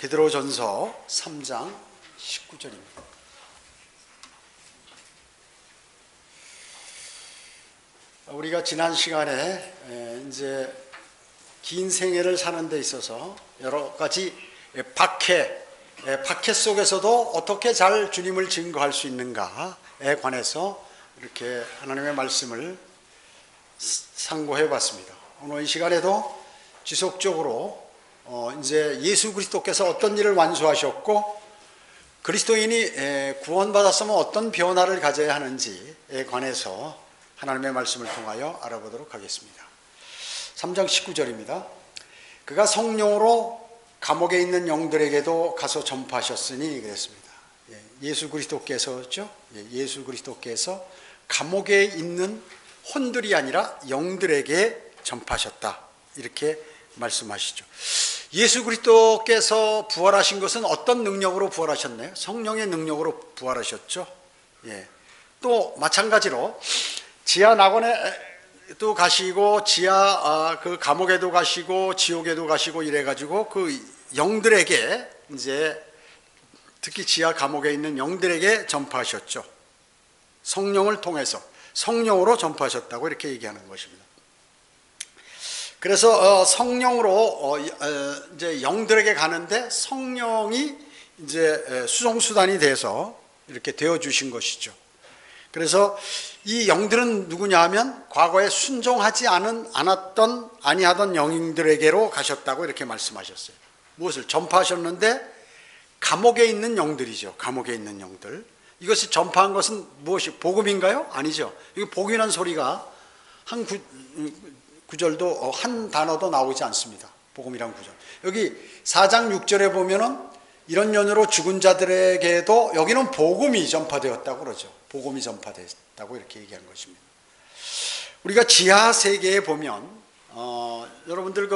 베드로전서 3장 19절입니다. 우리가 지난 시간에 이제 긴 생애를 사는 데 있어서 여러 가지 박해 속에서도 어떻게 잘 주님을 증거할 수 있는가에 관해서 이렇게 하나님의 말씀을 상고해 봤습니다. 오늘 이 시간에도 지속적으로 이제 예수 그리스도께서 어떤 일을 완수하셨고 그리스도인이 구원받았으면 어떤 변화를 가져야 하는지에 관해서 하나님의 말씀을 통하여 알아보도록 하겠습니다. 3장 19절입니다. 그가 성령으로 감옥에 있는 영들에게도 가서 전파하셨으니 그랬습니다. 예수 그리스도께서죠. 예수 그리스도께서 감옥에 있는 혼들이 아니라 영들에게 전파하셨다. 이렇게 말씀하시죠. 예수 그리스도께서 부활하신 것은 어떤 능력으로 부활하셨나요? 성령의 능력으로 부활하셨죠. 또 마찬가지로 지하 낙원에도 가시고 지하 그 감옥에도 가시고 지옥에도 가시고 이래가지고 그 영들에게 이제 특히 지하 감옥에 있는 영들에게 전파하셨죠. 성령을 통해서 성령으로 전파하셨다고 이렇게 얘기하는 것입니다. 그래서 성령으로 이제 영들에게 가는데 성령이 이제 수송수단이 돼서 이렇게 되어 주신 것이죠. 그래서 이 영들은 누구냐 하면 과거에 순종하지 아니하던 영들에게로 가셨다고 이렇게 말씀하셨어요. 무엇을 전파하셨는데 감옥에 있는 영들이죠. 감옥에 있는 영들. 이것이 전파한 것은 무엇이 복음인가요? 아니죠. 이거 복이라는 소리가 한 구절도 한 단어도 나오지 않습니다. 복음이란 구절. 여기 4장 6절에 보면은 이런 연유로 죽은 자들에게도 여기는 복음이 전파되었다고 그러죠. 복음이 전파되었다고 이렇게 얘기한 것입니다. 우리가 지하 세계에 보면 여러분들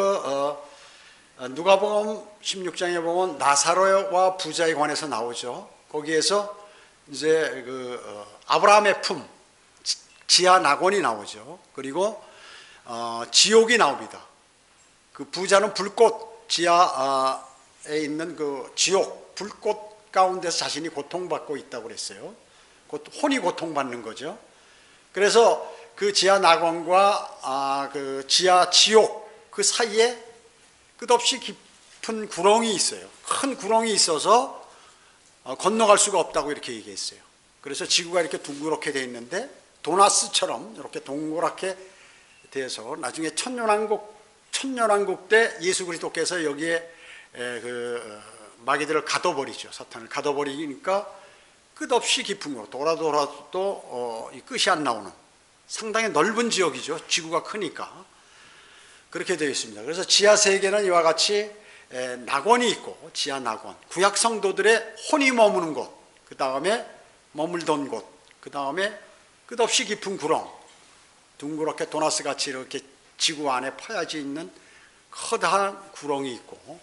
누가복음 16장에 보면 나사로와 부자에 관해서 나오죠. 거기에서 이제 아브라함의 품 지하 낙원이 나오죠. 그리고 지옥이 나옵니다. 그 부자는 불꽃 지하에 있는 그 지옥 불꽃 가운데서 자신이 고통받고 있다고 그랬어요. 혼이 고통받는 거죠. 그래서 그 지하 낙원과 그 지하 지옥 그 사이에 끝없이 깊은 구렁이 있어요. 큰 구렁이 있어서 건너갈 수가 없다고 이렇게 얘기했어요. 그래서 지구가 이렇게 둥그렇게 되어 있는데 도나스처럼 이렇게 동그랗게 돼서 나중에 천년왕국 때 예수 그리스도께서 여기에 그 마귀들을 가둬버리죠. 사탄을 가둬버리니까 끝없이 깊은 거 돌아도 이 끝이 안 나오는 상당히 넓은 지역이죠. 지구가 크니까 그렇게 되어 있습니다. 그래서 지하 세계는 이와 같이 낙원이 있고 지하 낙원 구약 성도들의 혼이 머무는 곳, 그 다음에 머물던 곳, 그 다음에 끝없이 깊은 구렁 둥그렇게 도나스같이 이렇게 지구 안에 파여져 있는 커다란 구렁이 있고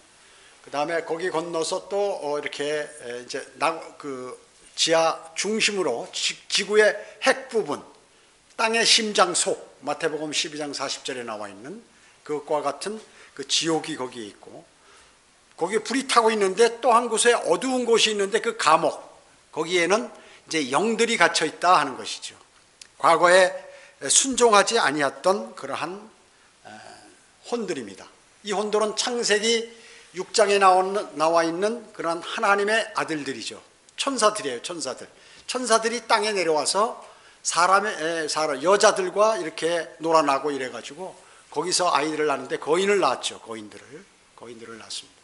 그 다음에 거기 건너서 또 이렇게 이제 그 지하 중심으로 지구의 핵 부분 땅의 심장 속 마태복음 12장 40절에 나와 있는 그것과 같은 그 지옥이 거기에 있고 거기에 불이 타고 있는데 또 한 곳에 어두운 곳이 있는데 그 감옥 거기에는 이제 영들이 갇혀 있다 하는 것이죠. 과거에 순종하지 아니했던 그러한 혼들입니다. 이 혼들은 창세기 6장에 나와 있는 그런 하나님의 아들들이죠. 천사들이에요. 천사들이 땅에 내려와서 여자들과 이렇게 놀아나고 이래가지고 거기서 아이들을 낳는데 거인을 낳았죠. 거인들을 낳습니다.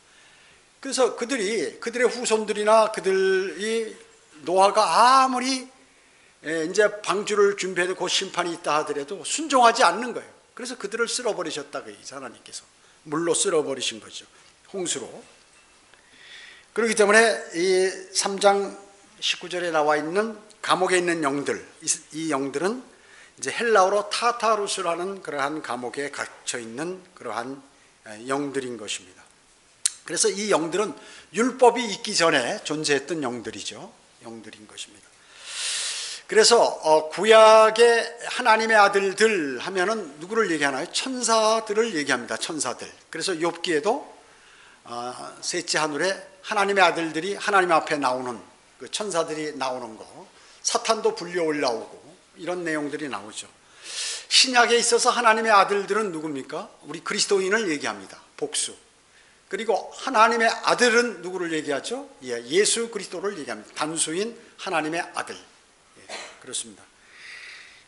그래서 그들의 후손들이나 그들이 노아가 아무리 이제 방주를 준비해도 곧 심판이 있다 하더라도 순종하지 않는 거예요. 그래서 그들을 쓸어버리셨다 하나님께서 물로 쓸어버리신 거죠. 홍수로. 그렇기 때문에 이 3장 19절에 나와 있는 감옥에 있는 영들, 이 영들은 이제 헬라어로 타타루스라는 그러한 감옥에 갇혀 있는 그러한 영들인 것입니다. 그래서 이 영들은 율법이 있기 전에 존재했던 영들인 것입니다. 그래서 구약의 하나님의 아들들 하면은 누구를 얘기하나요? 천사들을 얘기합니다. 천사들. 그래서 욥기에도 셋째 하늘에 하나님의 아들들이 하나님 앞에 나오는 그 천사들이 나오는 거, 사탄도 불려 올라오고 이런 내용들이 나오죠. 신약에 있어서 하나님의 아들들은 누굽니까? 우리 그리스도인을 얘기합니다. 복수. 그리고 하나님의 아들은 누구를 얘기하죠? 예수 그리스도를 얘기합니다. 단수인 하나님의 아들. 그렇습니다.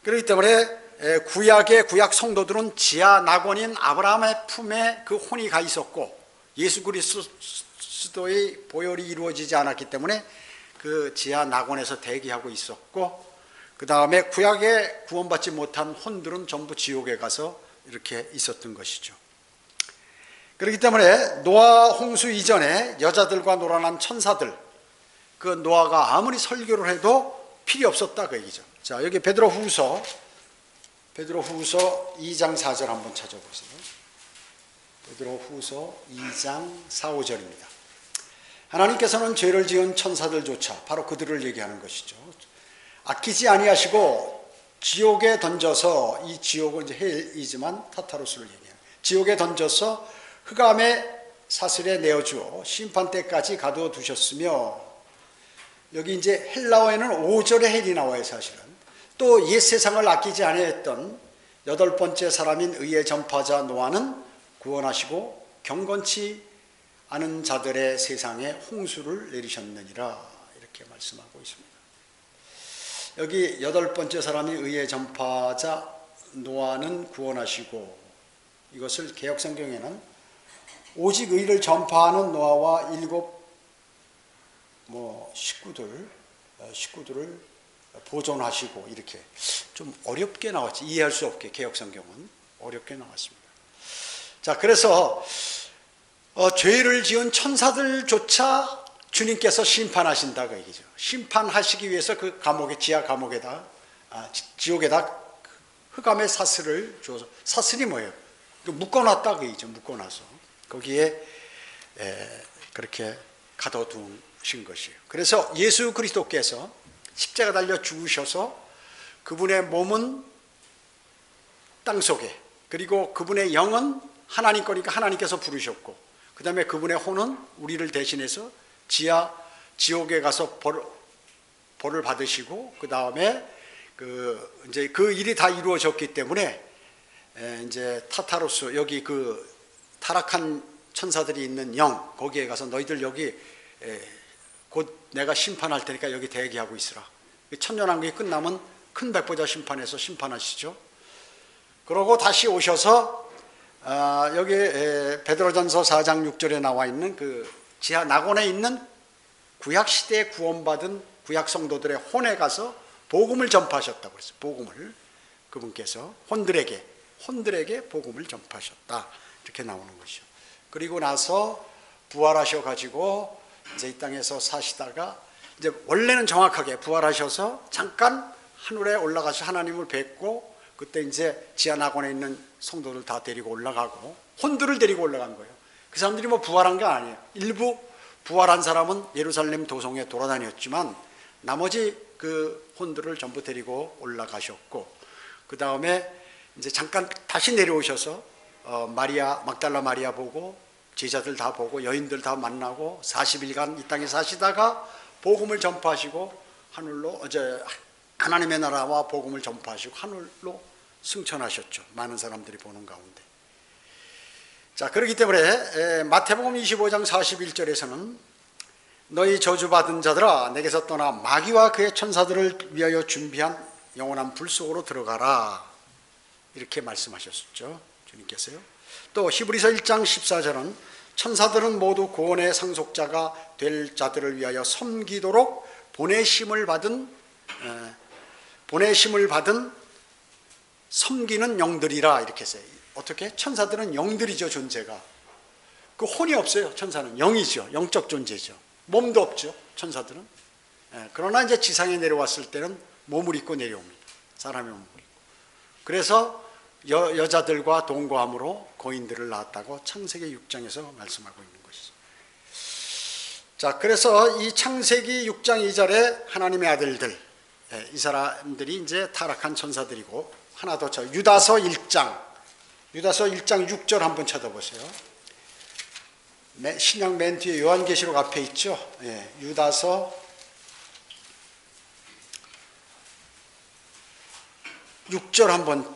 그렇기 때문에 구약의 구약 성도들은 지하 낙원인 아브라함의 품에 그 혼이 가 있었고 예수 그리스도의 보혈이 이루어지지 않았기 때문에 그 지하 낙원에서 대기하고 있었고, 그 다음에 구약에 구원받지 못한 혼들은 전부 지옥에 가서 이렇게 있었던 것이죠. 그렇기 때문에 노아 홍수 이전에 여자들과 놀아난 천사들, 그 노아가 아무리 설교를 해도 필요 없었다 그 얘기죠. 자, 여기 베드로후서 2장 4절 한번 찾아보세요. 베드로후서 2장 4, 5절입니다. 하나님께서는 죄를 지은 천사들조차 바로 그들을 얘기하는 것이죠. 아끼지 아니하시고 지옥에 던져서, 이 지옥은 이제 헬이지만 타타로스를 얘기해요. 지옥에 던져서 흑암의 사슬에 내어주어 심판 때까지 가두어 두셨으며, 여기 이제 헬라어에는 5절의 헬이 나와요. 사실은 또 옛 세상을 아끼지 아니했던 여덟 번째 사람인 의의 전파자 노아는 구원하시고 경건치 않은 자들의 세상에 홍수를 내리셨느니라, 이렇게 말씀하고 있습니다. 여기 여덟 번째 사람이 의의 전파자 노아는 구원하시고, 이것을 개역성경에는 오직 의를 전파하는 노아와 7 식구들을 보존하시고, 이렇게 좀 어렵게 나왔지. 이해할 수 없게 개역성경은 어렵게 나왔습니다. 자, 그래서 죄를 지은 천사들조차 주님께서 심판하신다 그 얘기죠. 심판하시기 위해서 그 감옥에, 지하 감옥에다, 지옥에다 흑암의 사슬을 줘서, 사슬이 뭐예요? 묶어놨다 그 얘기죠. 묶어놔서 거기에 그렇게 가둬두신 것이에요. 그래서 예수 그리스도께서 십자가 달려 죽으셔서 그분의 몸은 땅속에, 그리고 그분의 영은 하나님 거니까 하나님께서 부르셨고, 그 다음에 그분의 혼은 우리를 대신해서 지옥에 가서 벌을 받으시고, 그 다음에 이제 그 일이 다 이루어졌기 때문에 이제 타타로스, 여기 그 타락한 천사들이 있는 영, 거기에 가서 너희들 여기 곧 내가 심판할 테니까 여기 대기하고 있으라. 천년왕국이 끝나면 큰 백보자 심판에서 심판하시죠. 그러고 다시 오셔서 여기 베드로전서 4장 6절에 나와 있는 그 지하 낙원에 있는 구약 시대에 구원받은 구약 성도들의 혼에 가서 복음을 전파하셨다고 그랬어요. 복음을 그분께서 혼들에게 복음을 전파하셨다, 이렇게 나오는 것이죠. 그리고 나서 부활하셔 가지고 이제 이 땅에서 사시다가, 이제 원래는 정확하게 부활하셔서 잠깐 하늘에 올라가서 하나님을 뵙고, 그때 이제 지하 낙원에 있는 성도들 다 데리고 올라가고 혼들을 데리고 올라간 거예요. 그 사람들이 뭐 부활한 게 아니에요. 일부 부활한 사람은 예루살렘 도성에 돌아다녔지만 나머지 그 혼들을 전부 데리고 올라가셨고, 그 다음에 이제 잠깐 다시 내려오셔서 마리아, 막달라 마리아 보고, 제자들 다 보고, 여인들 다 만나고 40일간 이 땅에 사시다가 복음을 전파하시고 하늘로, 하나님의 나라와 복음을 전파하시고 하늘로 승천하셨죠. 많은 사람들이 보는 가운데. 자, 그렇기 때문에 마태복음 25장 41절에서는 너희 저주받은 자들아 내게서 떠나 마귀와 그의 천사들을 위하여 준비한 영원한 불 속으로 들어가라, 이렇게 말씀하셨죠. 주님께서요. 또 히브리서 1장 14절은 천사들은 모두 구원의 상속자가 될 자들을 위하여 섬기도록 보내심을 받은 섬기는 영들이라, 이렇게 했어요. 어떻게? 천사들은 영들이죠. 존재가 그 혼이 없어요. 천사는 영이죠. 영적 존재죠. 몸도 없죠. 천사들은. 그러나 이제 지상에 내려왔을 때는 몸을 입고 내려옵니다. 사람의 몸을 입고. 그래서 여자들과 동거함으로 고인들을 낳았다고 창세기 6장에서 말씀하고 있는 것이죠. 자, 그래서 이 창세기 6장 2절에 하나님의 아들들, 이 사람들이 이제 타락한 천사들이고, 하나 더 쳐, 유다서 1장 6절 한번 쳐다보세요. 신약 맨 뒤에 요한계시록 앞에 있죠. 예, 유다서 6절 한번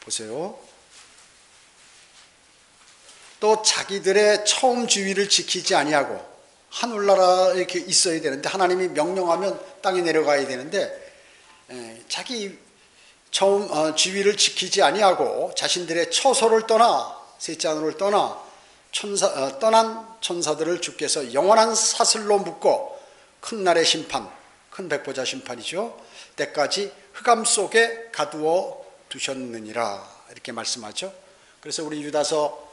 보세요. 또 자기들의 처음 주위를 지키지 아니하고 하늘나라에 이렇게 있어야 되는데 하나님이 명령하면 땅에 내려가야 되는데 자기 처음 주위를 지키지 아니하고 자신들의 처소를 떠나 셋째 하늘을 떠나 떠난 천사들을 주께서 영원한 사슬로 묶고 큰 날의 심판, 큰 백보자 심판이죠. 때까지 흑암 속에 가두어 두셨느니라 이렇게 말씀하죠. 그래서 우리 유다서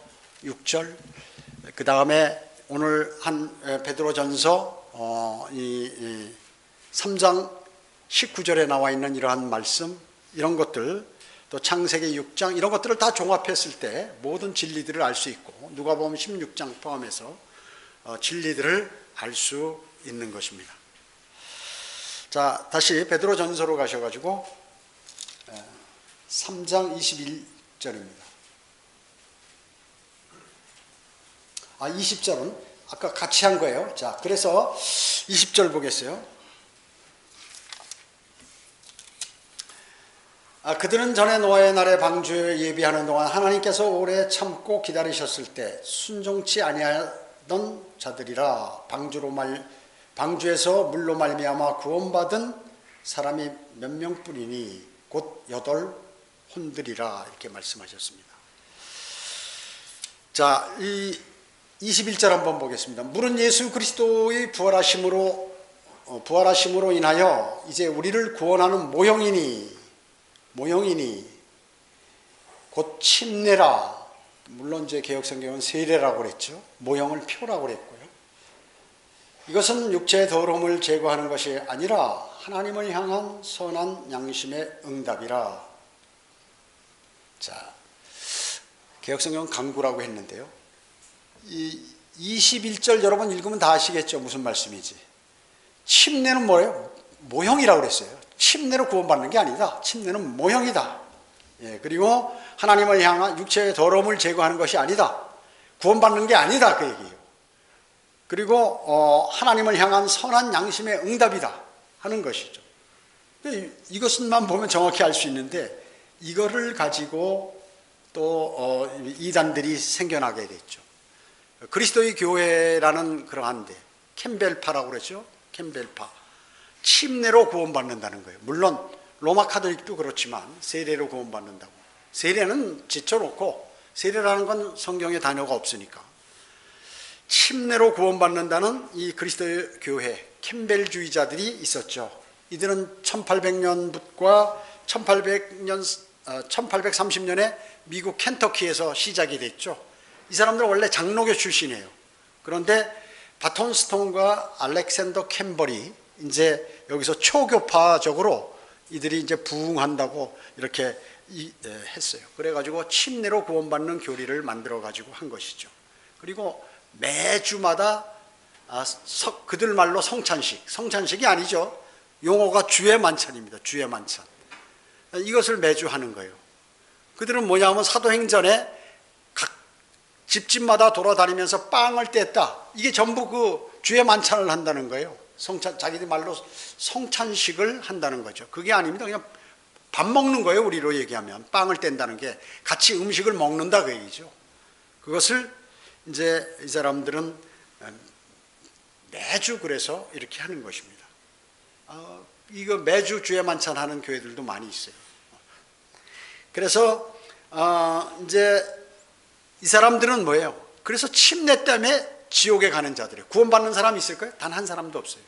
6절 그 다음에 오늘 한 베드로전서 3장 19절에 나와 있는 이러한 말씀 이런 것들 또 창세기 6장 이런 것들을 다 종합했을 때 모든 진리들을 알 수 있고 누가복음 16장 포함해서 진리들을 알 수 있는 것입니다. 자, 다시 베드로전서로 가셔가지고 3장 21절입니다. 20절은 아까 같이 한 거예요. 자, 그래서 20절 보겠어요. 그들은 전에 노아의 날에 방주 예비하는 동안 하나님께서 오래 참고 기다리셨을 때 순종치 아니하던 자들이라 방주에서 물로 말미암아 구원받은 사람이 몇 명뿐이니 곧 8혼들이라 이렇게 말씀하셨습니다. 자, 이 21절 한번 보겠습니다. 물은 예수 그리스도의 부활하심으로 인하여 이제 우리를 구원하는 모형이니 곧 침례라. 물론 이제 개혁성경은 세례라고 그랬죠. 모형을 표라고 그랬고요. 이것은 육체의 더러움을 제거하는 것이 아니라 하나님을 향한 선한 양심의 응답이라. 자, 개혁성경은 강구라고 했는데요. 이 21절 여러분 읽으면 다 아시겠죠? 무슨 말씀이지? 침례는 뭐예요? 모형이라고 그랬어요. 침례로 구원받는 게 아니다. 침례는 모형이다. 예, 그리고 하나님을 향한 육체의 더러움을 제거하는 것이 아니다. 구원받는 게 아니다. 그 얘기예요. 그리고 하나님을 향한 선한 양심의 응답이다 하는 것이죠. 이것만 보면 정확히 알 수 있는데 이거를 가지고 또 이단들이 생겨나게 됐죠. 그리스도의 교회라는 그러한데 캠벨파라고 그랬죠. 캠벨파. 침례로 구원받는다는 거예요. 물론 로마 카톨릭도 그렇지만 세례로 구원받는다고. 세례는 제쳐놓고 세례라는 건 성경에 단어가 없으니까. 침례로 구원받는다는 이 그리스도의 교회 캠벨주의자들이 있었죠. 이들은 1800년부터 1830년에 미국 켄터키에서 시작이 됐죠. 이 사람들은 원래 장로교 출신이에요. 그런데 바톤스톤과 알렉산더 캠벌이 이제 여기서 초교파적으로 이들이 이제 부흥한다고 이렇게 했어요. 그래가지고 침례로 구원받는 교리를 만들어가지고 한 것이죠. 그리고 매주마다 그들 말로 성찬식이 아니죠. 용어가 주의 만찬입니다. 주의 만찬. 이것을 매주 하는 거예요. 그들은 뭐냐면 사도행전에 각 집집마다 돌아다니면서 빵을 뗐다. 이게 전부 그 주의 만찬을 한다는 거예요. 자기들 말로 성찬식을 한다는 거죠. 그게 아닙니다. 그냥 밥 먹는 거예요. 우리로 얘기하면 빵을 뗀다는 게 같이 음식을 먹는다 그 얘기죠. 그것을 이제 이 사람들은 매주 그래서 이렇게 하는 것입니다. 이거 매주 주의 만찬 하는 교회들도 많이 있어요. 그래서 이제 이 사람들은 뭐예요? 그래서 침례 때문에 지옥에 가는 자들이에요. 구원받는 사람이 있을까요? 단 한 사람도 없어요.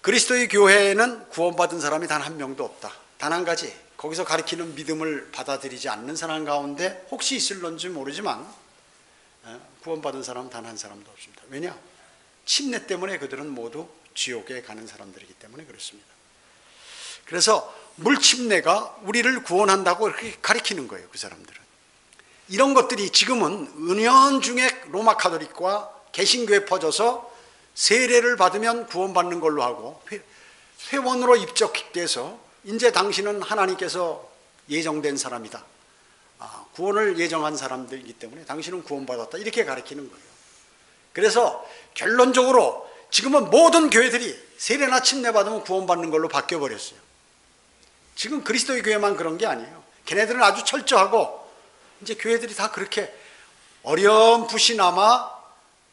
그리스도의 교회에는 구원받은 사람이 단 한 명도 없다. 단 한 가지, 거기서 가르치는 믿음을 받아들이지 않는 사람 가운데 혹시 있을런지 모르지만 구원받은 사람은 단 한 사람도 없습니다. 왜냐? 침례 때문에 그들은 모두 지옥에 가는 사람들이기 때문에 그렇습니다. 그래서 물침례가 우리를 구원한다고 이렇게 가르치는 거예요. 그 사람들은. 이런 것들이 지금은 은연중에 로마 카톨릭과 개신교에 퍼져서 세례를 받으면 구원받는 걸로 하고 회원으로 입적돼서 이제 당신은 하나님께서 예정된 사람이다. 구원을 예정한 사람들이기 때문에 당신은 구원받았다 이렇게 가르치는 거예요. 그래서 결론적으로 지금은 모든 교회들이 세례나 침례받으면 구원받는 걸로 바뀌어버렸어요. 지금 그리스도의 교회만 그런 게 아니에요. 걔네들은 아주 철저하고 이제 교회들이 다 그렇게 어렴풋이나마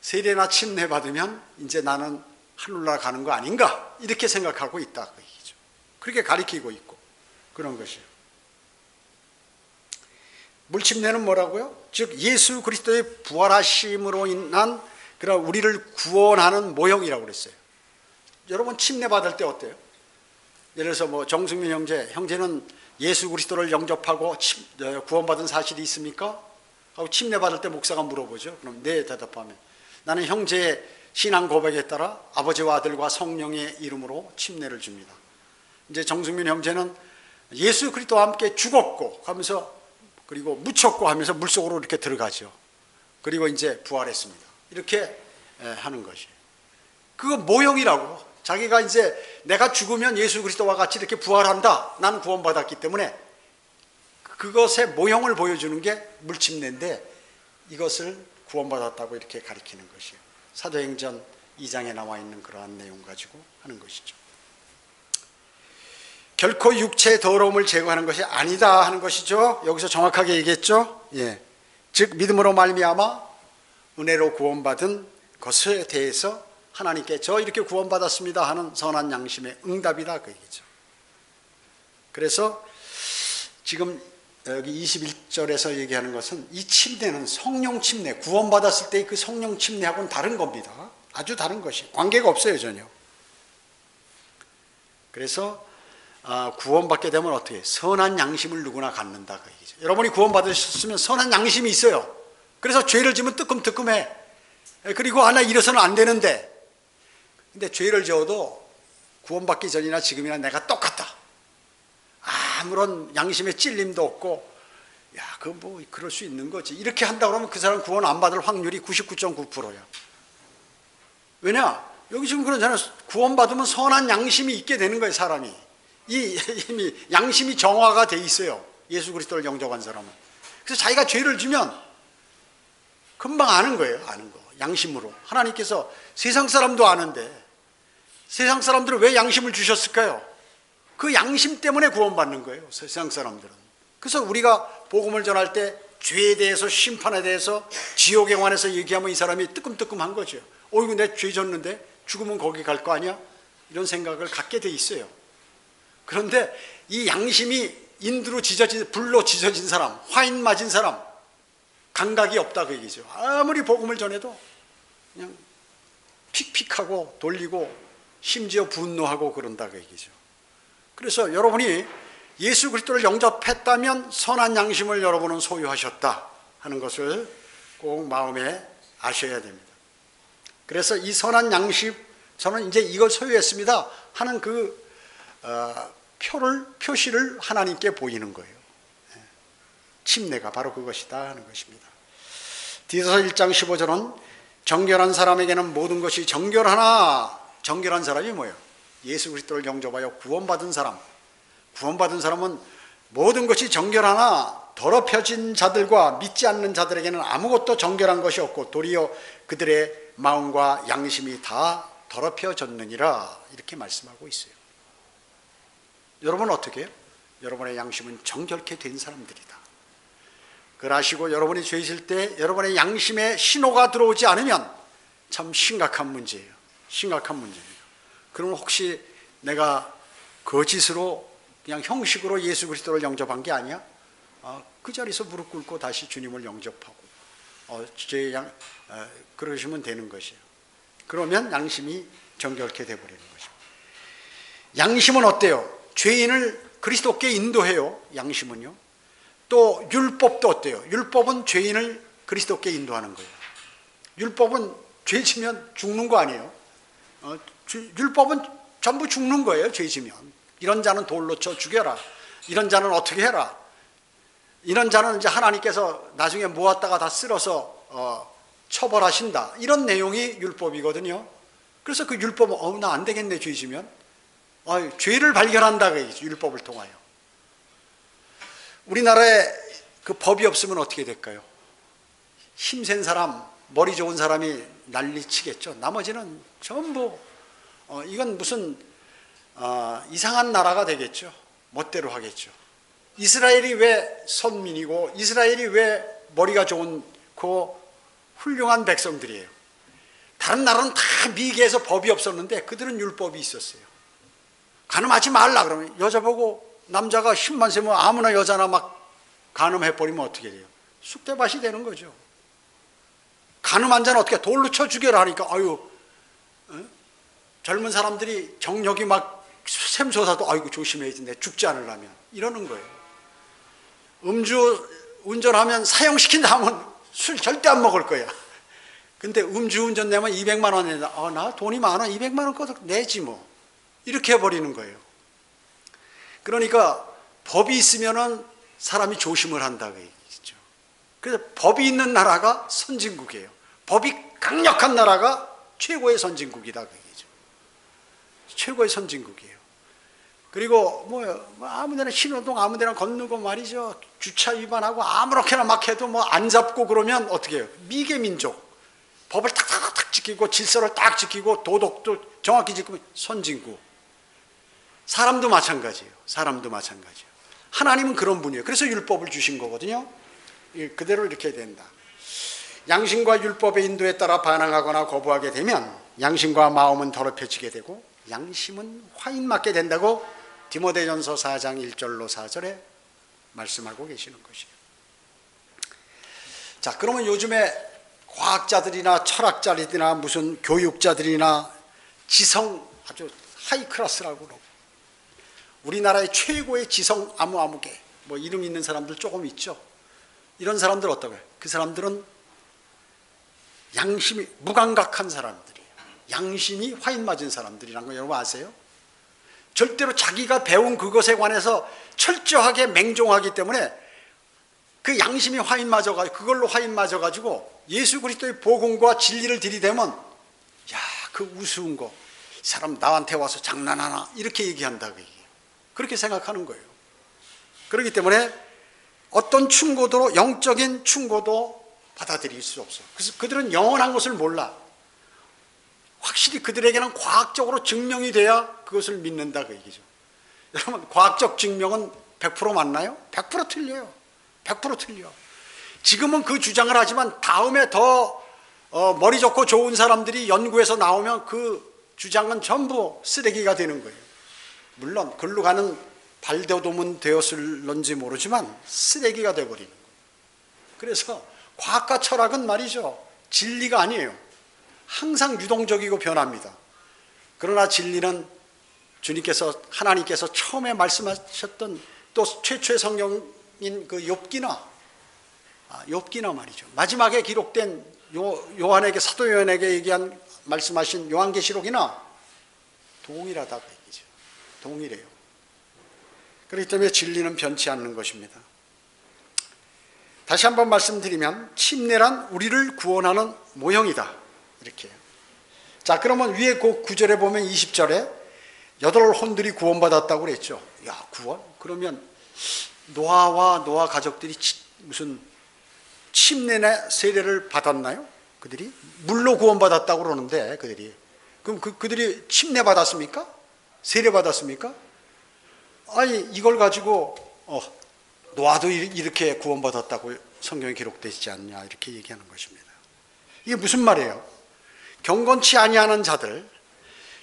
세례나 침례받으면 이제 나는 하늘나라 가는 거 아닌가 이렇게 생각하고 있다 그 얘기죠. 그렇게 가르치고 있고 그런 것이에요. 물침례는 뭐라고요? 즉 예수 그리스도의 부활하심으로 인한 그런 우리를 구원하는 모형이라고 그랬어요. 여러분 침례 받을 때 어때요? 예를 들어서 뭐 정승민 형제는 예수 그리스도를 영접하고 구원받은 사실이 있습니까? 하고 침례 받을 때 목사가 물어보죠. 그럼 네 대답하면 나는 형제의 신앙 고백에 따라 아버지와 아들과 성령의 이름으로 침례를 줍니다. 이제 정승민 형제는 예수 그리스도와 함께 죽었고 하면서 그리고 묻혔고 하면서 물속으로 이렇게 들어가죠. 그리고 이제 부활했습니다. 이렇게 하는 것이에요. 그거 모형이라고. 자기가 이제 내가 죽으면 예수 그리스도와 같이 이렇게 부활한다. 나는 구원받았기 때문에 그것의 모형을 보여주는 게 물침례인데 이것을 구원받았다고 이렇게 가리키는 것이에요. 사도행전 2장에 나와 있는 그러한 내용 가지고 하는 것이죠. 결코 육체의 더러움을 제거하는 것이 아니다 하는 것이죠. 여기서 정확하게 얘기했죠. 예. 즉 믿음으로 말미암아 은혜로 구원받은 것에 대해서 하나님께 저 이렇게 구원받았습니다 하는 선한 양심의 응답이다 그 얘기죠. 그래서 지금 여기 21절에서 얘기하는 것은 이 침례는 성령 침례, 구원받았을 때 그 성령 침례하고는 다른 겁니다. 아주 다른 것이 관계가 없어요 전혀. 그래서 구원받게 되면 어떻게 선한 양심을 누구나 갖는다 그 얘기죠. 여러분이 구원받으셨으면 선한 양심이 있어요. 그래서 죄를 지면 뜨끔뜨끔해. 그리고 나 이래서는 안 되는데 근데 죄를 지어도 구원받기 전이나 지금이나 내가 똑같다. 아무런 양심의 찔림도 없고 야, 그 뭐 그럴 수 있는 거지. 이렇게 한다 그러면 그 사람 구원 안 받을 확률이 99.9%야. 왜냐? 여기 지금 그러잖아요. 구원받으면 선한 양심이 있게 되는 거예요, 사람이. 이미 양심이 정화가 돼 있어요. 예수 그리스도를 영접한 사람은. 그래서 자기가 죄를 지면 금방 아는 거예요. 아는 거. 양심으로. 하나님께서 세상 사람도 아는데 세상 사람들은 왜 양심을 주셨을까요? 그 양심 때문에 구원받는 거예요. 세상 사람들은. 그래서 우리가 복음을 전할 때 죄에 대해서 심판에 대해서 지옥에 관해서 얘기하면 이 사람이 뜨끔뜨끔한 거죠. 어이구 내 죄 졌는데 죽으면 거기 갈 거 아니야? 이런 생각을 갖게 돼 있어요. 그런데 이 양심이 인두로 지져진 불로 지져진 사람, 화인 맞은 사람 감각이 없다 그 얘기죠. 아무리 복음을 전해도 그냥 픽픽하고 돌리고 심지어 분노하고 그런다 그 얘기죠. 그래서 여러분이 예수 그리스도를 영접했다면 선한 양심을 여러분은 소유하셨다 하는 것을 꼭 마음에 아셔야 됩니다. 그래서 이 선한 양심, 저는 이제 이걸 소유했습니다 하는 그 표시를 하나님께 보이는 거예요. 침례가 바로 그것이다 하는 것입니다. 디도서 1장 15절은 정결한 사람에게는 모든 것이 정결하나, 정결한 사람이 뭐예요? 예수 그리스도를 영접하여 구원받은 사람. 구원받은 사람은 모든 것이 정결하나 더럽혀진 자들과 믿지 않는 자들에게는 아무것도 정결한 것이 없고 도리어 그들의 마음과 양심이 다 더럽혀졌느니라 이렇게 말씀하고 있어요. 여러분은 어떻게 해요? 여러분의 양심은 정결케 된 사람들이다. 그러시고 여러분이 죄 있을 때 여러분의 양심에 신호가 들어오지 않으면 참 심각한 문제예요. 심각한 문제예요. 그러면 혹시 내가 거짓으로 그냥 형식으로 예수 그리스도를 영접한 게 아니야? 그 자리에서 무릎 꿇고 다시 주님을 영접하고 그러시면 되는 것이에요. 그러면 양심이 정결케 되어버리는 것입니다. 양심은 어때요? 죄인을 그리스도께 인도해요. 양심은요. 또 율법도 어때요? 율법은 죄인을 그리스도께 인도하는 거예요. 율법은 죄 지면 죽는 거 아니에요? 율법은 전부 죽는 거예요. 죄 지면. 이런 자는 돌로 쳐 죽여라. 이런 자는 어떻게 해라. 이런 자는 이제 하나님께서 나중에 모았다가 다 쓸어서 처벌하신다. 이런 내용이 율법이거든요. 그래서 그 율법은 나 안 되겠네 죄 지면. 죄를 발견한다 그 얘기죠. 율법을 통하여. 우리나라에 그 법이 없으면 어떻게 될까요? 힘센 사람, 머리 좋은 사람이 난리치겠죠. 나머지는 전부 이건 무슨 이상한 나라가 되겠죠. 멋대로 하겠죠. 이스라엘이 왜 선민이고 이스라엘이 왜 머리가 좋은 그 훌륭한 백성들이에요. 다른 나라는 다 미개해서 법이 없었는데 그들은 율법이 있었어요. 간음하지 말라 그러면 여자 보고 남자가 힘만 세면 아무나 여자나 막 간음해버리면 어떻게 돼요? 쑥대밭이 되는 거죠. 간음한 자는 어떻게 돌로 쳐 죽여라 하니까 아유 젊은 사람들이 정력이 막 샘솟아도 아이고 조심해야지 내 죽지 않으려면 이러는 거예요. 음주 운전하면 사형시킨다 하면 술 절대 안 먹을 거야. 근데 음주운전 내면 200만 원 내다. 나 돈이 많아 200만 원 꺼도 내지 뭐 이렇게 해버리는 거예요. 그러니까 법이 있으면은 사람이 조심을 한다고 얘기죠. 그래서 법이 있는 나라가 선진국이에요. 법이 강력한 나라가 최고의 선진국이다 그 얘기죠. 최고의 선진국이에요. 그리고 뭐 아무데나 신호등 아무데나 건너고 말이죠. 주차 위반하고 아무렇게나 막 해도 뭐 안 잡고 그러면 어떻게 해요? 미개 민족. 법을 탁탁탁 지키고 질서를 딱 지키고 도덕도 정확히 지키면 선진국. 사람도 마찬가지예요. 사람도 마찬가지예요. 하나님은 그런 분이에요. 그래서 율법을 주신 거거든요. 그대로 이렇게 해야 된다. 양심과 율법의 인도에 따라 반항하거나 거부하게 되면 양심과 마음은 더럽혀지게 되고 양심은 화인 맞게 된다고 디모데전서 4장 1절로 4절에 말씀하고 계시는 것이에요. 자, 그러면 요즘에 과학자들이나 철학자들이나 무슨 교육자들이나 지성 아주 하이 클래스라고 그러고 우리나라의 최고의 지성 아무개 뭐 이름 있는 사람들 조금 있죠. 이런 사람들 어떠고요? 그 사람들은 양심이 무감각한 사람들이에요. 양심이 화인 맞은 사람들이라는 거 여러분 아세요? 절대로 자기가 배운 그것에 관해서 철저하게 맹종하기 때문에 그 양심이 화인 맞아가지고 그걸로 화인 맞아가지고 예수 그리스도의 복음과 진리를 들이대면 야, 그 우스운 거 이 사람 나한테 와서 장난하나 이렇게 얘기한다고 얘기해요. 그렇게 생각하는 거예요. 그렇기 때문에 어떤 충고도 영적인 충고도 받아들일 수 없어. 그래서 그들은 영원한 것을 몰라. 확실히 그들에게는 과학적으로 증명이 돼야 그것을 믿는다 그 얘기죠. 여러분 과학적 증명은 100% 맞나요? 100% 틀려요. 100% 틀려. 지금은 그 주장을 하지만 다음에 더 머리 좋고 좋은 사람들이 연구해서 나오면 그 주장은 전부 쓰레기가 되는 거예요. 물론 글로 가는 발돋움은 되었을런지 모르지만 쓰레기가 되어버리는 거예요. 그래서 과학과 철학은 말이죠. 진리가 아니에요. 항상 유동적이고 변합니다. 그러나 진리는 주님께서 하나님께서 처음에 말씀하셨던 또 최초의 성경인 그 욥기나 말이죠. 마지막에 기록된 요한에게 사도 요한에게 얘기한 말씀하신 요한계시록이나 동일하다고 얘기죠. 동일해요. 그렇기 때문에 진리는 변치 않는 것입니다. 다시 한번 말씀드리면 침례란 우리를 구원하는 모형이다. 이렇게. 자, 그러면 위에 그 9절에 보면 20절에 여덟 혼들이 구원받았다고 그랬죠. 야, 구원? 그러면 노아와 노아 가족들이 무슨 침례나 세례를 받았나요? 그들이 물로 구원받았다고 그러는데 그럼 그들이 침례 받았습니까? 세례 받았습니까? 아니 이걸 가지고 노아도 이렇게 구원받았다고 성경에 기록되지 않냐 이렇게 얘기하는 것입니다. 이게 무슨 말이에요? 경건치 아니하는 자들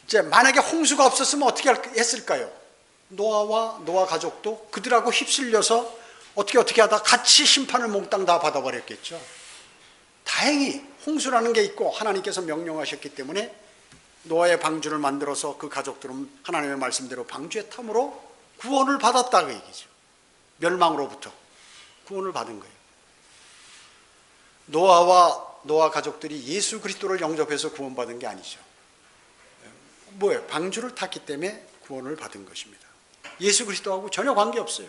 이제 만약에 홍수가 없었으면 어떻게 했을까요? 노아와 노아 가족도 그들하고 휩쓸려서 어떻게 하다 같이 심판을 몽땅 다 받아버렸겠죠. 다행히 홍수라는 게 있고 하나님께서 명령하셨기 때문에 노아의 방주를 만들어서 그 가족들은 하나님의 말씀대로 방주의 탐으로 구원을 받았다고 얘기죠. 멸망으로부터 구원을 받은 거예요. 노아와 노아 가족들이 예수 그리스도를 영접해서 구원받은 게 아니죠. 뭐예요? 방주를 탔기 때문에 구원을 받은 것입니다. 예수 그리스도하고 전혀 관계없어요.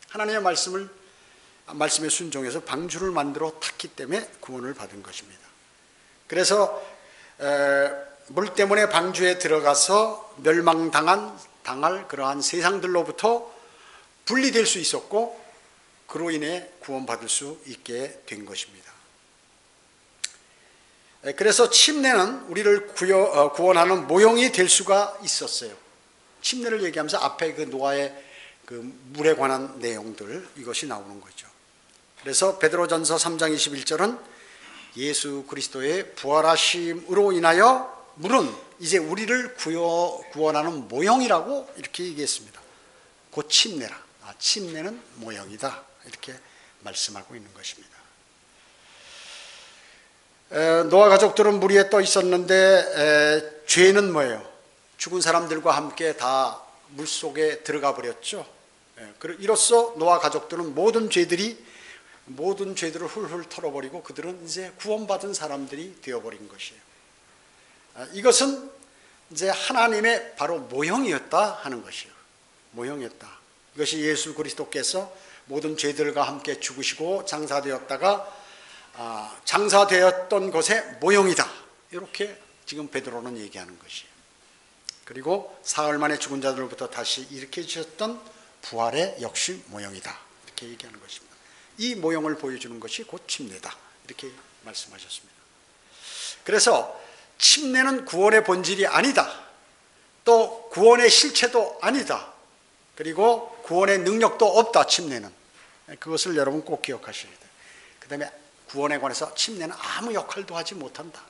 하나님의 말씀에 순종해서 방주를 만들어 탔기 때문에 구원을 받은 것입니다. 그래서 물 때문에 방주에 들어가서 멸망당할 그러한 세상들로부터 분리될 수 있었고 그로 인해 구원받을 수 있게 된 것입니다. 그래서 침례는 우리를 구원하는 모형이 될 수가 있었어요. 침례를 얘기하면서 앞에 그 노아의 그 물에 관한 내용들, 이것이 나오는 거죠. 그래서 베드로전서 3장 21절은 예수 그리스도의 부활하심으로 인하여 물은 이제 우리를 구원하는 모형이라고 이렇게 얘기했습니다. 곧 침례라. 침례는 모형이다. 이렇게 말씀하고 있는 것입니다. 노아 가족들은 물 위에 떠 있었는데 죄는 뭐예요? 죽은 사람들과 함께 다 물속에 들어가 버렸죠. 이로써 노아 가족들은 모든 죄들을 훌훌 털어버리고 그들은 이제 구원받은 사람들이 되어버린 것이에요. 이것은 이제 하나님의 바로 모형이었다 하는 것이에요. 모형이었다. 이것이 예수 그리스도께서 모든 죄들과 함께 죽으시고 장사되었다가 장사되었던 것의 모형이다. 이렇게 지금 베드로는 얘기하는 것이에요. 그리고 사흘 만에 죽은 자들로부터 다시 일으켜 주셨던 부활의 역시 모형이다. 이렇게 얘기하는 것입니다. 이 모형을 보여주는 것이 곧 침례다. 이렇게 말씀하셨습니다. 그래서 침례는 구원의 본질이 아니다. 또 구원의 실체도 아니다. 그리고 구원의 능력도 없다. 침례는. 그것을 여러분 꼭 기억하셔야 돼요. 그 다음에 구원에 관해서 침례는 아무 역할도 하지 못한다.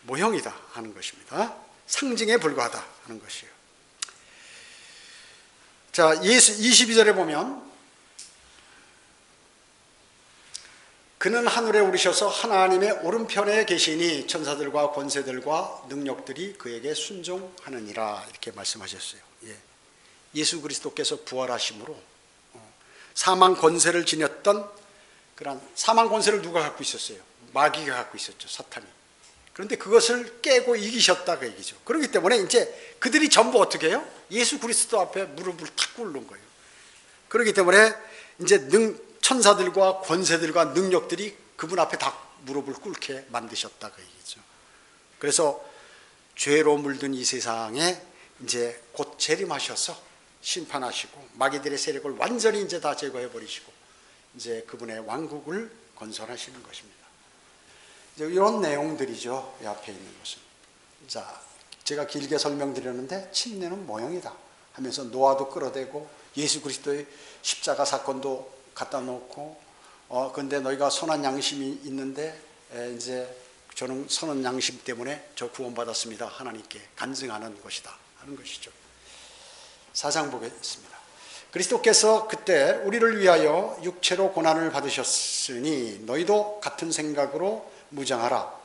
모형이다 하는 것입니다. 상징에 불과하다 하는 것이에요. 자, 예수 22절에 보면 그는 하늘에 오르셔서 하나님의 오른편에 계시니 천사들과 권세들과 능력들이 그에게 순종하느니라 이렇게 말씀하셨어요. 예수 그리스도께서 부활하심으로 사망 권세를 지녔던 그런 사망 권세를 누가 갖고 있었어요? 마귀가 갖고 있었죠. 사탄이. 그런데 그것을 깨고 이기셨다 그 얘기죠. 그렇기 때문에 이제 그들이 전부 어떻게 해요? 예수 그리스도 앞에 무릎을 탁 꿇는 거예요. 그렇기 때문에 이제 천사들과 권세들과 능력들이 그분 앞에 다 무릎을 꿇게 만드셨다 그 얘기죠. 그래서 죄로 물든 이 세상에 이제 곧 재림하셔서 심판하시고 마귀들의 세력을 완전히 이제 다 제거해 버리시고 이제 그분의 왕국을 건설하시는 것입니다. 이제 이런 내용들이죠. 이 앞에 있는 것은. 자, 제가 길게 설명드렸는데 침례는 모형이다 하면서 노아도 끌어대고 예수 그리스도의 십자가 사건도 갖다 놓고 근데 너희가 선한 양심이 있는데 이제 저는 선한 양심 때문에 저 구원받았습니다. 하나님께 간증하는 것이다 하는 것이죠. 사장 보겠습니다. 그리스도께서 그때 우리를 위하여 육체로 고난을 받으셨으니 너희도 같은 생각으로 무장하라.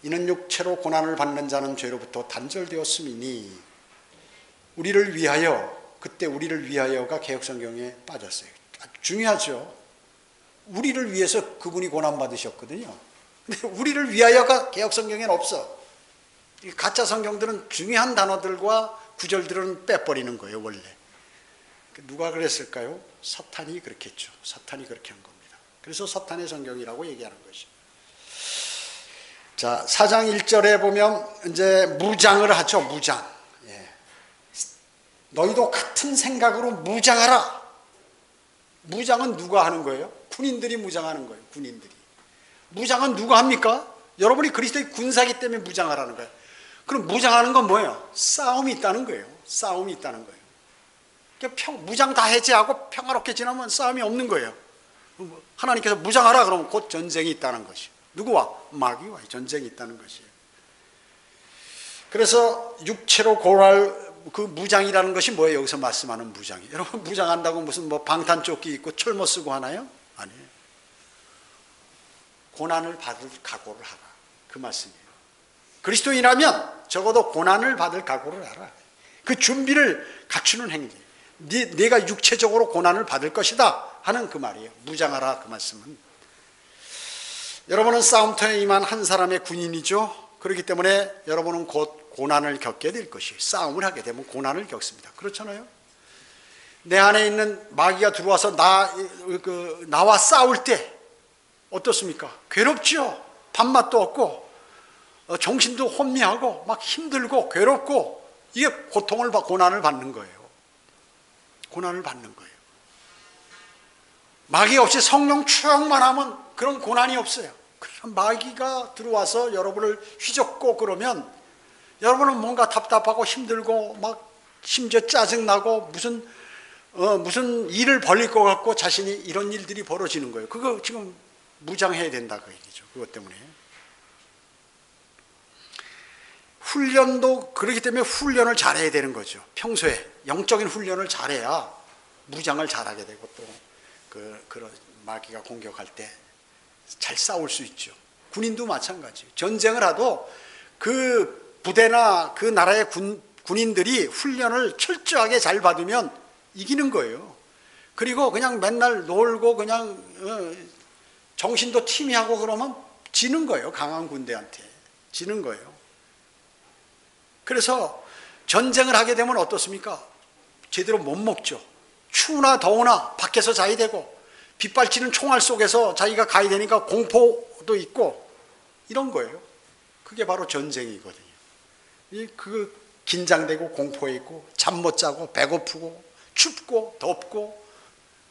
이는 육체로 고난을 받는 자는 죄로부터 단절되었음이니. 우리를 위하여, 그때 우리를 위하여가 개역성경에 빠졌어요. 아주 중요하죠. 우리를 위해서 그분이 고난 받으셨거든요. 근데 우리를 위하여가 개역성경에는 없어. 가짜 성경들은 중요한 단어들과 구절들은 빼버리는 거예요. 원래 누가 그랬을까요? 사탄이 그렇게 했죠. 사탄이 그렇게 한 겁니다. 그래서 사탄의 성경이라고 얘기하는 것이죠. 자, 4장 1절에 보면 이제 무장을 하죠. 무장. 너희도 같은 생각으로 무장하라. 무장은 누가 하는 거예요? 군인들이 무장하는 거예요. 군인들이. 무장은 누가 합니까? 여러분이 그리스도의 군사기 때문에 무장하라는 거예요. 그럼 무장하는 건 뭐예요? 싸움이 있다는 거예요. 싸움이 있다는 거예요. 무장 다 해제하고 평화롭게 지나면 싸움이 없는 거예요. 하나님께서 무장하라 그러면 곧 전쟁이 있다는 것이에요. 누구와? 마귀와 전쟁이 있다는 것이에요. 그래서 육체로 고할 그 무장이라는 것이 뭐예요? 여기서 말씀하는 무장이. 여러분 무장한다고 무슨 뭐 방탄조끼 입고 철모 쓰고 하나요? 아니에요. 고난을 받을 각오를 하라. 그 말씀이에요. 그리스도인이라면 적어도 고난을 받을 각오를 하라. 그 준비를 갖추는 행위. 내가 육체적으로 고난을 받을 것이다 하는 그 말이에요. 무장하라 그 말씀은. 여러분은 싸움터에 임한 한 사람의 군인이죠. 그렇기 때문에 여러분은 곧 고난을 겪게 될 것이에요. 싸움을 하게 되면 고난을 겪습니다. 그렇잖아요. 내 안에 있는 마귀가 들어와서 나와 싸울 때 어떻습니까? 괴롭죠. 밥맛도 없고 정신도 혼미하고 막 힘들고 괴롭고 이게 고난을 받는 거예요. 고난을 받는 거예요. 마귀 없이 성령 충만 하면 그런 고난이 없어요. 마귀가 들어와서 여러분을 휘젓고 그러면 여러분은 뭔가 답답하고 힘들고 막 심지어 짜증나고 무슨 일을 벌릴 것 같고 자신이 이런 일들이 벌어지는 거예요. 그거 지금 무장해야 된다 그 얘기죠. 그것 때문에. 훈련도 그렇기 때문에 훈련을 잘해야 되는 거죠. 평소에 영적인 훈련을 잘해야 무장을 잘하게 되고 또 그런 마귀가 공격할 때 잘 싸울 수 있죠. 군인도 마찬가지예요. 전쟁을 하도 그 부대나 그 나라의 군인들이 훈련을 철저하게 잘 받으면 이기는 거예요. 그리고 그냥 맨날 놀고 그냥 정신도 티미하고 그러면 지는 거예요. 강한 군대한테 지는 거예요. 그래서 전쟁을 하게 되면 어떻습니까? 제대로 못 먹죠. 추우나 더우나 밖에서 자야 되고 빗발치는 총알 속에서 자기가 가야 되니까 공포도 있고 이런 거예요. 그게 바로 전쟁이거든요. 그 긴장되고 공포에 있고 잠 못 자고 배고프고 춥고 덥고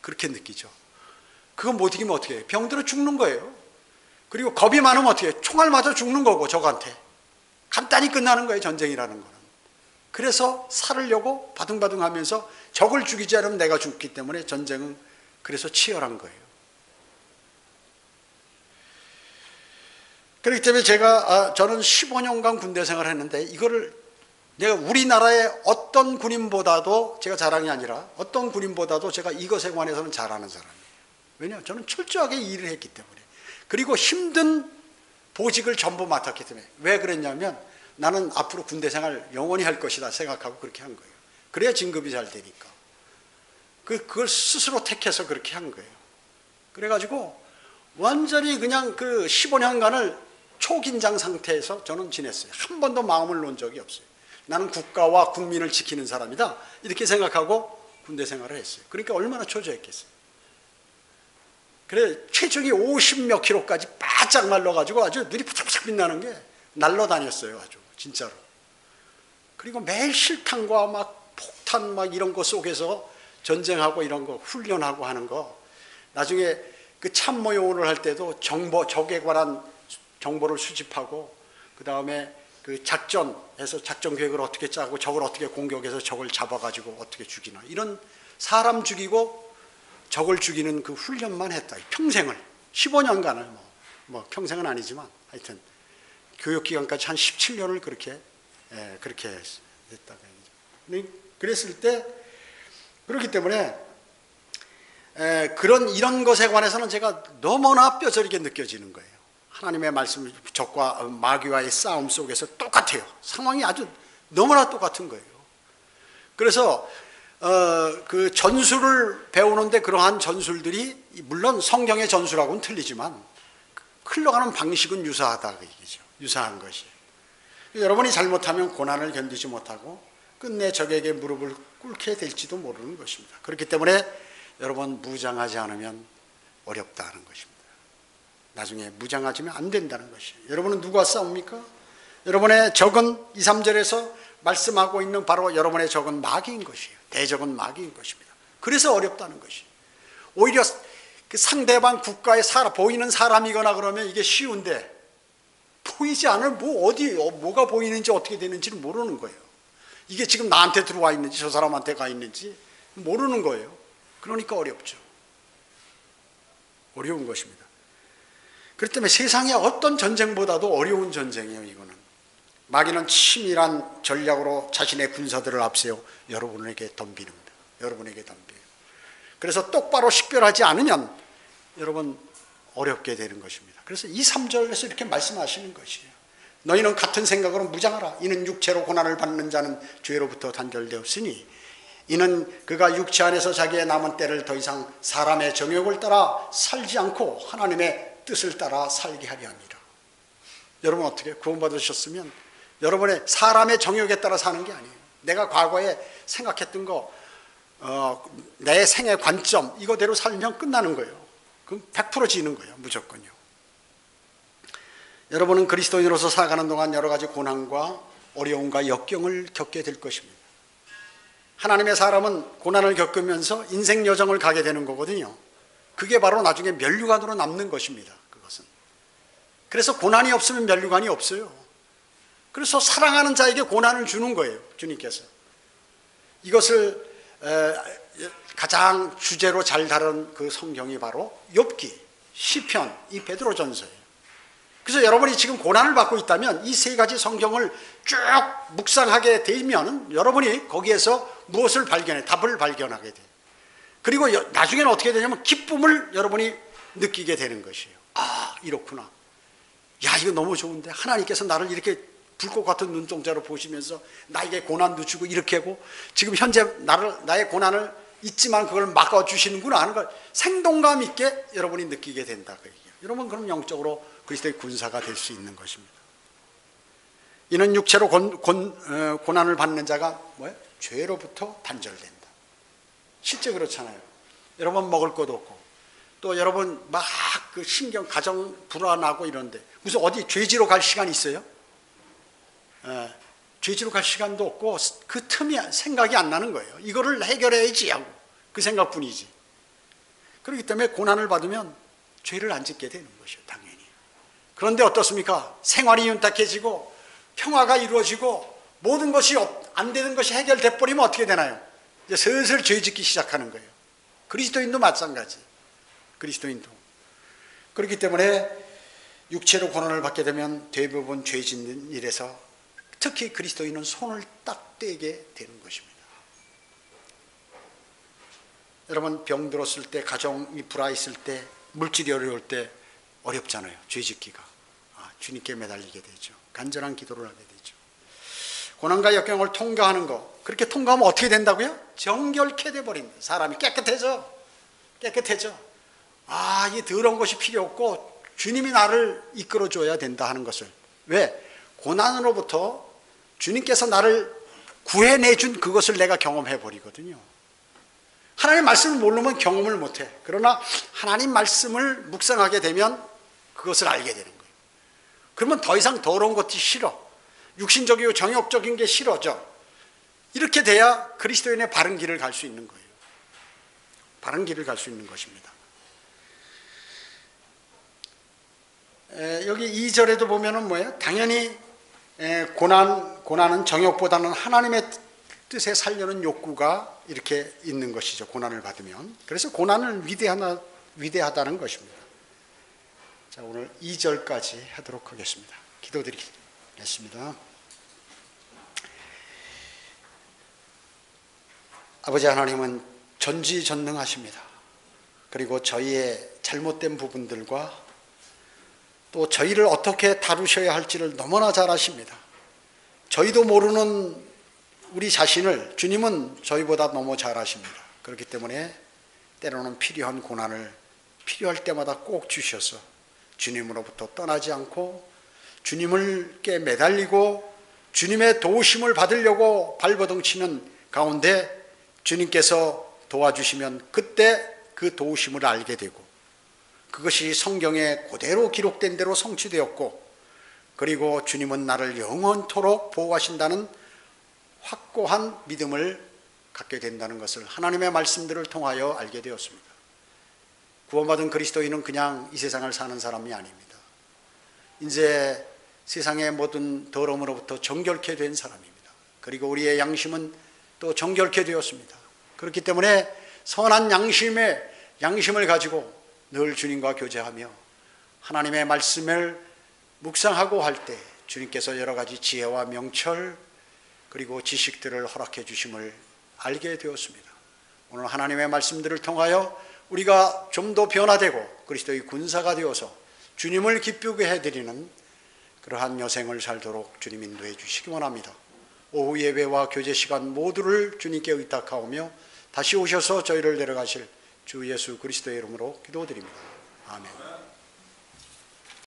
그렇게 느끼죠. 그거 못 이기면 어떻게 해요? 병들어 죽는 거예요. 그리고 겁이 많으면 어떻게 해요? 총알 맞아 죽는 거고 적한테. 간단히 끝나는 거예요. 전쟁이라는 거는. 그래서 살으려고 바둥바둥하면서 적을 죽이지 않으면 내가 죽기 때문에 전쟁은 그래서 치열한 거예요. 그렇기 때문에 저는 15년간 군대 생활을 했는데 이거를 내가 우리나라의 어떤 군인보다도 제가 자랑이 아니라 어떤 군인보다도 제가 이것에 관해서는 잘하는 사람이에요. 왜냐하면 저는 철저하게 일을 했기 때문에. 그리고 힘든 보직을 전부 맡았기 때문에. 왜 그랬냐면 나는 앞으로 군대 생활 영원히 할 것이다 생각하고 그렇게 한 거예요. 그래야 진급이 잘 되니까. 그걸 스스로 택해서 그렇게 한 거예요. 그래가지고 완전히 그냥 그 15년간을 초긴장 상태에서 저는 지냈어요. 한 번도 마음을 놓은 적이 없어요. 나는 국가와 국민을 지키는 사람이다 이렇게 생각하고 군대 생활을 했어요. 그러니까 얼마나 초조했겠어요. 그래 체중이 50몇 킬로까지 바짝 말라가지고 아주 눈이 부쩍부쩍 빛나는 게 날라다녔어요. 아주 진짜로. 그리고 매일 실탄과 막 폭탄 막 이런 거 속에서 전쟁하고 이런 거 훈련하고 하는 거 나중에 그 참모요원을 할 때도 적에 관한 정보를 수집하고 그 다음에 그 작전해서 작전 계획을 어떻게 짜고 적을 어떻게 공격해서 적을 잡아가지고 어떻게 죽이나 이런 사람 죽이고 적을 죽이는 그 훈련만 했다. 평생을 15년간을 뭐 평생은 아니지만 하여튼 교육기간까지 한 17년을 그렇게 했다. 그랬을 때 그렇기 때문에 이런 것에 관해서는 제가 너무나 뼈저리게 느껴지는 거예요. 하나님의 말씀, 적과 마귀와의 싸움 속에서 똑같아요. 상황이 아주 너무나 똑같은 거예요. 그래서 그 전술을 배우는데 그러한 전술들이 물론 성경의 전술하고는 틀리지만 흘러가는 방식은 유사하다 그 얘기죠. 유사한 것이. 여러분이 잘못하면 고난을 견디지 못하고 끝내 적에게 무릎을 꿇게 될지도 모르는 것입니다. 그렇기 때문에 여러분 무장하지 않으면 어렵다는 것입니다. 나중에 무장하지면 안 된다는 것이에요. 여러분은 누구와 싸웁니까? 여러분의 적은 2, 3절에서 말씀하고 있는 바로 여러분의 적은 마귀인 것이에요. 대적은 마귀인 것입니다. 그래서 어렵다는 것이에요. 오히려 그 상대방 국가에 보이는 사람이거나 그러면 이게 쉬운데 보이지 않을 뭐가 보이는지 어떻게 되는지를 모르는 거예요. 이게 지금 나한테 들어와 있는지 저 사람한테 가 있는지 모르는 거예요. 그러니까 어렵죠. 어려운 것입니다. 그렇기 때문에 세상의 어떤 전쟁보다도 어려운 전쟁이에요. 이거는 마귀는 치밀한 전략으로 자신의 군사들을 앞세워 여러분에게 덤비는다. 여러분에게 덤벼요. 그래서 똑바로 식별하지 않으면 여러분 어렵게 되는 것입니다. 그래서 2, 3절에서 이렇게 말씀하시는 것이에요. 너희는 같은 생각으로 무장하라. 이는 육체로 고난을 받는 자는 죄로부터 단절되었으니 이는 그가 육체 안에서 자기의 남은 때를 더 이상 사람의 정욕을 따라 살지 않고 하나님의 뜻을 따라 살게 하려 함이라. 여러분 어떻게 구원받으셨으면 여러분의 사람의 정욕에 따라 사는 게 아니에요. 내가 과거에 생각했던 거 내 생의 관점 이거대로 살면 끝나는 거예요. 그럼 100% 지는 거예요. 무조건요. 여러분은 그리스도인으로서 살아가는 동안 여러 가지 고난과 어려움과 역경을 겪게 될 것입니다. 하나님의 사람은 고난을 겪으면서 인생 여정을 가게 되는 거거든요. 그게 바로 나중에 면류관으로 남는 것입니다. 그것은. 그래서 고난이 없으면 면류관이 없어요. 그래서 사랑하는 자에게 고난을 주는 거예요. 주님께서. 이것을 가장 주제로 잘 다룬 그 성경이 바로 욥기, 시편, 이 베드로전서예요. 그래서 여러분이 지금 고난을 받고 있다면 이 세 가지 성경을 쭉 묵상하게 되면 여러분이 거기에서 무엇을 발견해? 답을 발견하게 돼요. 그리고 나중에는 어떻게 되냐면 기쁨을 여러분이 느끼게 되는 것이에요. 아, 이렇구나. 야, 이거 너무 좋은데 하나님께서 나를 이렇게 불꽃 같은 눈동자로 보시면서 나에게 고난도 주고 이렇게 하고 지금 현재 나의 고난을 있지만 그걸 막아주시는구나 하는 걸 생동감 있게 여러분이 느끼게 된다. 그 얘기예요. 여러분 그럼 영적으로 그리스도의 군사가 될 수 있는 것입니다. 이는 육체로 고난을 받는 자가 뭐예요? 죄로부터 단절된다. 실제 그렇잖아요. 여러분 먹을 것도 없고 또 여러분 막 그 신경 가정 불안하고 이런데 무슨 어디 죄지로 갈 시간이 있어요? 죄지로 갈 시간도 없고 그 틈이 생각이 안 나는 거예요. 이거를 해결해야지 하고 그 생각뿐이지. 그렇기 때문에 고난을 받으면 죄를 안 짓게 되는 것이에요. 당연히. 그런데 어떻습니까? 생활이 윤택해지고 평화가 이루어지고 모든 것이 안 되는 것이 해결돼 버리면 어떻게 되나요? 이제 슬슬 죄 짓기 시작하는 거예요. 그리스도인도 마찬가지. 그리스도인도. 그렇기 때문에 육체로 고난을 받게 되면 대부분 죄 짓는 일에서 특히 그리스도인은 손을 딱 떼게 되는 것입니다. 여러분 병 들었을 때 가정이 불화했을 때 물질이 어려울 때 어렵잖아요. 죄 짓기가. 주님께 매달리게 되죠. 간절한 기도를 하게 되죠. 고난과 역경을 통과하는 거. 그렇게 통과하면 어떻게 된다고요? 정결케 돼버린다. 사람이 깨끗해져. 이 더러운 것이 필요 없고 주님이 나를 이끌어줘야 된다 하는 것을. 왜? 고난으로부터 주님께서 나를 구해내준 그것을 내가 경험해 버리거든요. 하나님 말씀을 모르면 경험을 못해. 그러나 하나님 말씀을 묵상하게 되면 그것을 알게 되는 거예요. 그러면 더 이상 더러운 것이 싫어. 육신적이고 정욕적인 게 싫어져. 이렇게 돼야 그리스도인의 바른 길을 갈 수 있는 거예요. 바른 길을 갈 수 있는 것입니다. 여기 2절에도 보면은 뭐예요? 당연히 고난은 정욕보다는 하나님의 뜻에 살려는 욕구가 이렇게 있는 것이죠. 고난을 받으면. 그래서 고난은 위대하다는 것입니다. 자, 오늘 2절까지 하도록 하겠습니다. 기도드리겠습니다. 아버지 하나님은 전지전능하십니다. 그리고 저희의 잘못된 부분들과 또 저희를 어떻게 다루셔야 할지를 너무나 잘 아십니다. 저희도 모르는 우리 자신을 주님은 저희보다 너무 잘 아십니다. 그렇기 때문에 때로는 필요한 고난을 필요할 때마다 꼭 주셔서 주님으로부터 떠나지 않고 주님께 매달리고 주님의 도우심을 받으려고 발버둥 치는 가운데 주님께서 도와주시면 그때 그 도우심을 알게 되고 그것이 성경에 그대로 기록된 대로 성취되었고 그리고 주님은 나를 영원토록 보호하신다는 확고한 믿음을 갖게 된다는 것을 하나님의 말씀들을 통하여 알게 되었습니다. 구원받은 그리스도인은 그냥 이 세상을 사는 사람이 아닙니다. 이제 세상의 모든 더러움으로부터 정결케 된 사람입니다. 그리고 우리의 양심은 또 정결케 되었습니다. 그렇기 때문에 선한 양심을 가지고 늘 주님과 교제하며 하나님의 말씀을 묵상하고 할 때 주님께서 여러 가지 지혜와 명철 그리고 지식들을 허락해 주심을 알게 되었습니다. 오늘 하나님의 말씀들을 통하여 우리가 좀 더 변화되고 그리스도의 군사가 되어서 주님을 기쁘게 해드리는 그러한 여생을 살도록 주님 인도해 주시기 원합니다. 오후 예배와 교제 시간 모두를 주님께 의탁하오며 다시 오셔서 저희를 데려가실 주 예수 그리스도의 이름으로 기도드립니다. 아멘.